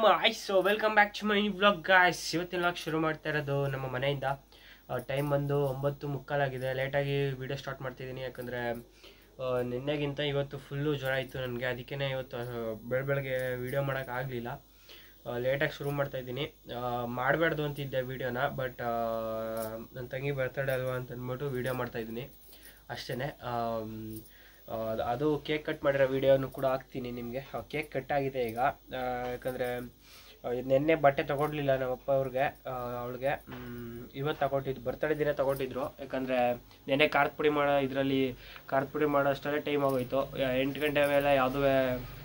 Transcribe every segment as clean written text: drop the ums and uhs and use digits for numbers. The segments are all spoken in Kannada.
So welcome back to my vlog guys. ಇವತ್ತಿನ ವ್ಲಾಗ್ ಶುರು ಮಾಡ್ತಾ ಇರೋದು ನಮ್ಮ ಮನೆಯಿಂದ. ಟೈಮ್ ಬಂದು 9:45 ಆಗಿದೆ. ಲೇಟಾಗಿ ವಿಡಿಯೋ ಸ್ಟಾರ್ಟ್ ಮಾಡ್ತಿದ್ದೀನಿ, ಯಾಕಂದರೆ ನಿನ್ನೆಗಿಂತ ಇವತ್ತು ಫುಲ್ಲು ಜ್ವರ ಇತ್ತು ನನಗೆ. ಅದಕ್ಕೇ ಇವತ್ತು ಬೆಳಗ್ಗೆ ವೀಡಿಯೋ ಮಾಡೋಕ್ಕಾಗಲಿಲ್ಲ. ಲೇಟಾಗಿ ಶುರು ಮಾಡ್ತಾಯಿದ್ದೀನಿ. ಮಾಡಬಾರ್ದು ಅಂತಿದ್ದೆ ವೀಡಿಯೋನ, ಬಟ್ ನನ್ನ ತಂಗಿ ಬರ್ತಡೇ ಅಲ್ವಾ ಅಂತ ಅಂದ್ಬಿಟ್ಟು ವೀಡಿಯೋ ಮಾಡ್ತಾಯಿದ್ದೀನಿ ಅಷ್ಟೇ. ಅದು ಕೇಕ್ ಕಟ್ ಮಾಡಿರೋ ವೀಡಿಯೋನು ಕೂಡ ಹಾಕ್ತೀನಿ ನಿಮಗೆ. ಕೇಕ್ ಕಟ್ ಆಗಿದೆ ಈಗ, ಯಾಕಂದರೆ ನೆನ್ನೆ ಬಟ್ಟೆ ತೊಗೊಳ್ಲಿಲ್ಲ ನಮ್ಮಪ್ಪ ಅವಳಿಗೆ ಇವತ್ತು ತಗೊಟ್ಟಿದ್ದು, ಬರ್ತಡೇ ದಿನ ತೊಗೊಟ್ಟಿದ್ರು. ಯಾಕಂದರೆ ನೆನ್ನೆ ಖಾರದ ಪುಡಿ ಮಾಡೋ ಇದರಲ್ಲಿ ಖಾರದ ಪುಡಿ ಮಾಡೋ ಅಷ್ಟರಲ್ಲೇ ಟೈಮ್ ಆಗೋಯ್ತು. 8 ಗಂಟೆ ಮೇಲೆ ಯಾವುದೇ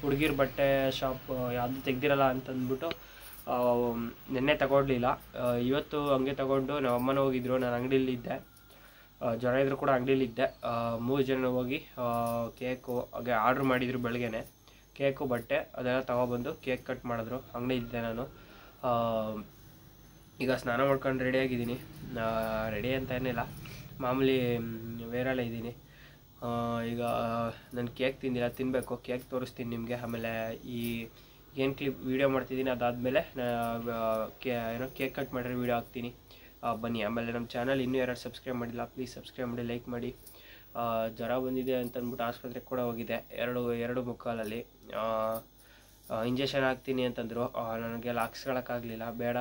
ಹುಡುಗಿರ ಬಟ್ಟೆ ಶಾಪ್ ಯಾವುದು ತೆಗ್ದಿರಲ್ಲ ಅಂತಂದ್ಬಿಟ್ಟು ನೆನ್ನೆ ತಗೊಳ್ಲಿಲ್ಲ. ಇವತ್ತು ಹಂಗೆ ತಗೊಂಡು ನಮ್ಮ ಅಮ್ಮನ ಹೋಗಿದ್ರು, ನಾನು ಅಂಗಡಿಯಲ್ಲಿದ್ದೆ. ಜ್ವರ ಇದ್ರೂ ಕೂಡ ಅಂಗಡಿಯಲ್ಲಿದ್ದೆ. 3 ಜನ ಹೋಗಿ ಕೇಕು ಹಾಗೆ ಆರ್ಡ್ರ್ ಮಾಡಿದ್ರು. ಬೆಳಗ್ಗೆನೆ ಕೇಕು ಬಟ್ಟೆ ಅದೆಲ್ಲ ತೊಗೊಬಂದು ಕೇಕ್ ಕಟ್ ಮಾಡಿದ್ರು. ಅಂಗಡಿಯಿದ್ದೆ ನಾನು. ಈಗ ಸ್ನಾನ ಮಾಡ್ಕೊಂಡು ರೆಡಿಯಾಗಿದ್ದೀನಿ. ರೆಡಿ ಅಂತ ಏನಿಲ್ಲ, ಮಾಮೂಲಿ ವೇರಲ್ಲೇ ಇದ್ದೀನಿ. ಈಗ ನಾನು ಕೇಕ್ ತಿಂದಿಲ್ಲ, ತಿನ್ನಬೇಕು. ಕೇಕ್ ತೋರಿಸ್ತೀನಿ ನಿಮಗೆ. ಆಮೇಲೆ ಈ ಏನು ಕ್ಲಿಪ್ ವೀಡಿಯೋ ಮಾಡ್ತಿದ್ದೀನಿ ಅದಾದಮೇಲೆ ಕೇಕ್ ಕಟ್ ಮಾಡಿರೋ ವೀಡಿಯೋ ಹಾಕ್ತೀನಿ, ಬನ್ನಿ. ಆಮೇಲೆ ನಮ್ಮ ಚಾನಲ್ ಇನ್ನೂ ಯಾರು ಸಬ್ಸ್ಕ್ರೈಬ್ ಮಾಡಿಲ್ಲ, ಪ್ಲೀಸ್ ಸಬ್ಸ್ಕ್ರೈಬ್ ಮಾಡಿ, ಲೈಕ್ ಮಾಡಿ. ಜ್ವರ ಬಂದಿದೆ ಅಂತಂದ್ಬಿಟ್ಟು ಆಸ್ಪತ್ರೆಗೆ ಕೂಡ ಹೋಗಿದೆ. 2:45 ಇಂಜೆಕ್ಷನ್ ಹಾಕ್ತೀನಿ ಅಂತಂದರು. ನನಗೆಲ್ಲ ಹಾಕ್ಸ್ಕೊಳಕ್ಕಾಗಲಿಲ್ಲ, ಬೇಡ.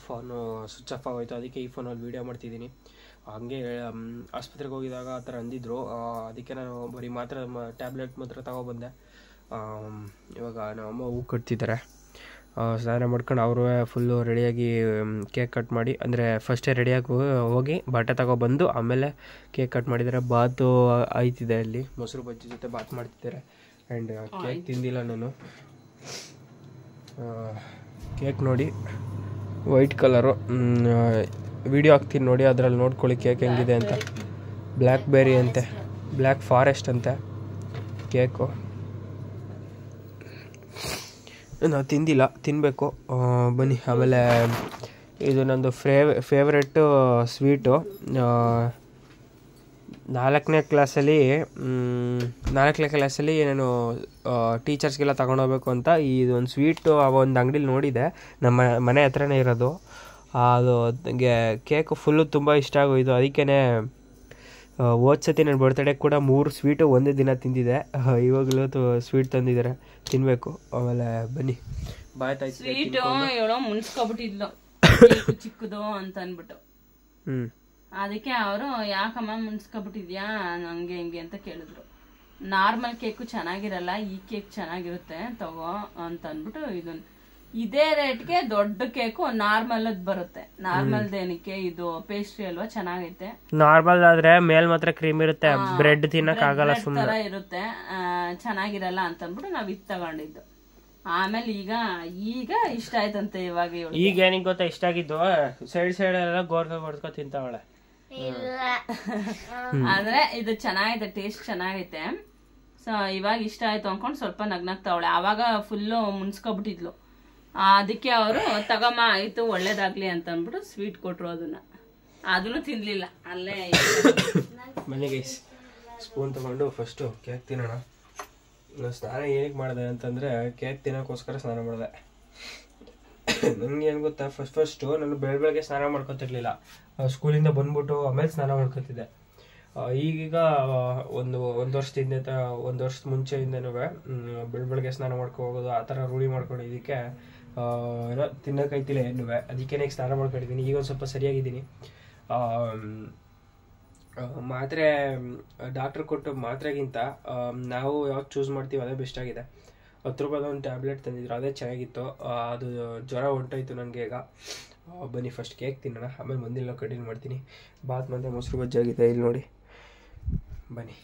ಫೋನು ಸ್ವಿಚ್ ಆಫ್ ಆಗೋಯ್ತು, ಅದಕ್ಕೆ ಈ ಫೋನಲ್ಲಿ ವೀಡಿಯೋ ಮಾಡ್ತಿದ್ದೀನಿ. ಹಂಗೆ ಆಸ್ಪತ್ರೆಗೆ ಹೋಗಿದಾಗ ಆ ಥರ ಅಂದಿದ್ರು, ಅದಕ್ಕೆ ನಾನು ಬರೀ ಮಾತ್ರ ಟ್ಯಾಬ್ಲೆಟ್ ಮಾತ್ರ ತಗೊಬಂದೆ. ಇವಾಗ ನಮ್ಮಮ್ಮ ಹೂ ಕಟ್ತಿದ್ದಾರೆ. ಸ್ನಾನ ಮಾಡ್ಕೊಂಡು ಅವರು ಫುಲ್ಲು ರೆಡಿಯಾಗಿ ಕೇಕ್ ಕಟ್ ಮಾಡಿ, ಅಂದರೆ ಫಸ್ಟೇ ರೆಡಿಯಾಗಿ ಹೋಗಿ ಬಟ್ಟೆ ತಗೊಬಂದು ಆಮೇಲೆ ಕೇಕ್ ಕಟ್ ಮಾಡಿದ್ದಾರೆ. ಬಾತು ಆಯ್ತಿದೆ, ಅಲ್ಲಿ ಮೊಸರು ಬಜ್ಜಿ ಜೊತೆ ಬಾತ್ ಮಾಡ್ತಿದ್ದಾರೆ. ಆ್ಯಂಡ್ ಕೇಕ್ ತಿಂದಿಲ್ಲ ನಾನು. ಕೇಕ್ ನೋಡಿ, ವೈಟ್ ಕಲರು. ವಿಡಿಯೋ ಹಾಕ್ತೀನಿ ನೋಡಿ, ಅದರಲ್ಲಿ ನೋಡ್ಕೊಳ್ಳಿ ಕೇಕ್ ಹೆಂಗಿದೆ ಅಂತ. ಬ್ಲ್ಯಾಕ್ಬೆರಿ ಅಂತೆ, ಬ್ಲ್ಯಾಕ್ ಫಾರೆಸ್ಟ್ ಅಂತೆ ಕೇಕು. ನಾವು ತಿಂದಿಲ್ಲ, ತಿನ್ನಬೇಕು. ಬನ್ನಿ. ಆಮೇಲೆ ಇದು ನಂದು ಫೇವ್ರೆಟ್ಟು ಸ್ವೀಟು. 4ನೇ ಕ್ಲಾಸಲ್ಲಿ ನಾನು ಟೀಚರ್ಸ್ಗೆಲ್ಲ ತೊಗೊಂಡೋಗ್ಬೇಕು ಅಂತ ಇದೊಂದು ಸ್ವೀಟು ಒಂದು ಅಂಗಡಿಲಿ ನೋಡಿದೆ, ನಮ್ಮ ಮನೆ ಹತ್ರನೇ ಇರೋದು. ಅದು ನನಗೆ ಕೇಕು ಫುಲ್ಲು ತುಂಬ ಇಷ್ಟ ಆಗೋಯಿತು. ಅದಕ್ಕೇ ಹೋದ್ಸತಿ ನನ್ನ ಬರ್ತ್ಡೇಗೆ ಕೂಡ 3 ಸ್ವೀಟು ಒಂದೇ ದಿನ ತಿಂದಿದ್ದೆ. ಇವಾಗಲೂ ಸ್ವೀಟ್ ತಂದಿದ್ದಾರೆ, ತಿನ್ನಬೇಕು. ಆಮೇಲೆ ಬನ್ನಿ ಬಾಯ್ತಾಯ್ತು. ಸ್ವೀಟು ಹೇಳೋ ಮುನ್ಸ್ಕೊಬಿಟ್ಟಿದ್ಲು ಚಿಕ್ಕದು ಅಂತ ಅಂದ್ಬಿಟ್ಟು. ಅದಕ್ಕೆ ಅವರು ಯಾಕಮ್ಮ ಮುನ್ಸ್ಕೊಬಿಟ್ಟಿದ್ಯಾ ನಂಗೆ ಹಿಂಗೆ ಅಂತ ಕೇಳಿದ್ರು. ನಾರ್ಮಲ್ ಕೇಕು ಚೆನ್ನಾಗಿರಲ್ಲ, ಈ ಕೇಕ್ ಚೆನ್ನಾಗಿರುತ್ತೆ ತಗೋ ಅಂತ ಅಂದ್ಬಿಟ್ಟು ಇದೇ ರೇಟ್ಗೆ ದೊಡ್ಡ ಕೇಕು ನಾರ್ಮಲ್ ಬರುತ್ತೆ. ನಾರ್ಮಲ್ ಏನಕ್ಕೆ ಇದು ಪೇಸ್ಟ್ರಿ ಅಲ್ವಾ, ಚೆನ್ನಾಗೈತೆ. ನಾರ್ಮಲ್ ಆದ್ರೆ ಮೇಲ್ ಮಾತ್ರ ಕ್ರೀಮ್ ಇರುತ್ತೆ, ಬ್ರೆಡ್ ತಿನ್ನಕ್ ಆಗಲ್ಲ, ತರ ಇರುತ್ತೆ, ಚೆನ್ನಾಗಿರಲ್ಲ ಅಂತ ಅಂದ್ಬಿಟ್ಟು ನಾವ್ ಇದು ತಗೊಂಡಿದ್ದು. ಆಮೇಲೆ ಈಗ ಇಷ್ಟ ಆಯ್ತಂತೆ. ಇವಾಗ ಈಗ ಏನಿಗೆ ಗೊತ್ತಾ ಇಷ್ಟ ಆಗಿದ್ದು, ಸೈಡ್ ಎಲ್ಲ ಗೋರ್ಕೊ ತಿಂತಾವಳೆ. ಆದ್ರೆ ಇದು ಚೆನ್ನಾಗೈತೆ, ಟೇಸ್ಟ್ ಚೆನ್ನಾಗೈತೆ. ಸೊ ಇವಾಗ ಇಷ್ಟ ಆಯ್ತು ಅನ್ಕೊಂಡು ಸ್ವಲ್ಪ ನಗ್ನಾಗ್ತಾವಳೆ. ಆವಾಗ ಫುಲ್ಲು ಮುನ್ಸ್ಕೊಬಿಟ್ಟಿದ್ಲು. ಅದಕ್ಕೆ ಅವರು ತಗಮ್ಮ ಆಯ್ತು ಒಳ್ಳೇದಾಗ್ಲಿ ಅಂತ ಅಂದ್ಬಿಟ್ಟು ಸ್ವೀಟ್ ಕೊಟ್ರು. ಅದನ್ನು ತಿನ್ಲಿಲ್ಲ, ಅಲ್ಲೇ ಮನೆಗೆ ಸ್ಪೂನ್ ತಗೊಂಡು ಫಸ್ಟು ಕೇಕ್ ತಿನ್ನೋಣ. ಸ್ನಾನ ಏನಕ್ಕೆ ಮಾಡಿದೆ ಅಂತಂದರೆ ಕೇಕ್ ತಿನ್ನೋಕ್ಕೋಸ್ಕರ ಸ್ನಾನ ಮಾಡಿದೆ. ನನಗೆ ಏನು ಗೊತ್ತಾ, ಫಸ್ಟು ನಾನು ಬೆಳಗ್ಗೆ ಸ್ನಾನ ಮಾಡ್ಕೊತಿರ್ಲಿಲ್ಲ. ಸ್ಕೂಲಿಂದ ಬಂದ್ಬಿಟ್ಟು ಆಮೇಲೆ ಸ್ನಾನ ಮಾಡ್ಕೊತಿದ್ದೆ. ಈಗೀಗ ಒಂದು ವರ್ಷದ ಮುಂಚೆಯಿಂದನೂ ಬೆಳಗ್ಗೆ ಸ್ನಾನ ಮಾಡ್ಕೊ ಹೋಗೋದು ಆ ಥರ ರೂಢಿ ಮಾಡ್ಕೊಂಡಿದ್ದಕ್ಕೆ ಏನೋ ತಿನ್ನೋಕೈತಿಲ್ಲ ಏನು. ಅದಕ್ಕೇ ಸ್ನಾನ ಮಾಡ್ಕೊಂಡಿದ್ದೀನಿ. ಈಗ ಒಂದು ಸ್ವಲ್ಪ ಸರಿಯಾಗಿದ್ದೀನಿ. ಮಾತ್ರೆ ಡಾಕ್ಟ್ರ್ ಕೊಟ್ಟು ಮಾತ್ರೆಗಿಂತ ನಾವು ಯಾವ್ದು ಚೂಸ್ ಮಾಡ್ತೀವಿ ಅದೇ ಬೆಸ್ಟ್ ಆಗಿದೆ. 10 ರೂಪಾಯಿದ ಒಂದು ಟ್ಯಾಬ್ಲೆಟ್ ತಂದಿದ್ರು, ಅದೇ ಚೆನ್ನಾಗಿತ್ತು. ಅದು ಜ್ವರ ಹೊಂಟೋಯ್ತು ನನಗೆ ಈಗ. ಬನ್ನಿ ಫಸ್ಟ್ ಕೇಕ್ ತಿನ್ನೋಣ, ಆಮೇಲೆ ಮುಂದಿನ ಕಂಟಿನ್ಯೂ ಮಾಡ್ತೀನಿ. ಬಾತ್ ಮತ್ತು ಮೊಸರು ಬಜ್ಜಿ ಆಗಿದೆ ಇಲ್ಲಿ ನೋಡಿ, ಬನ್ನಿ.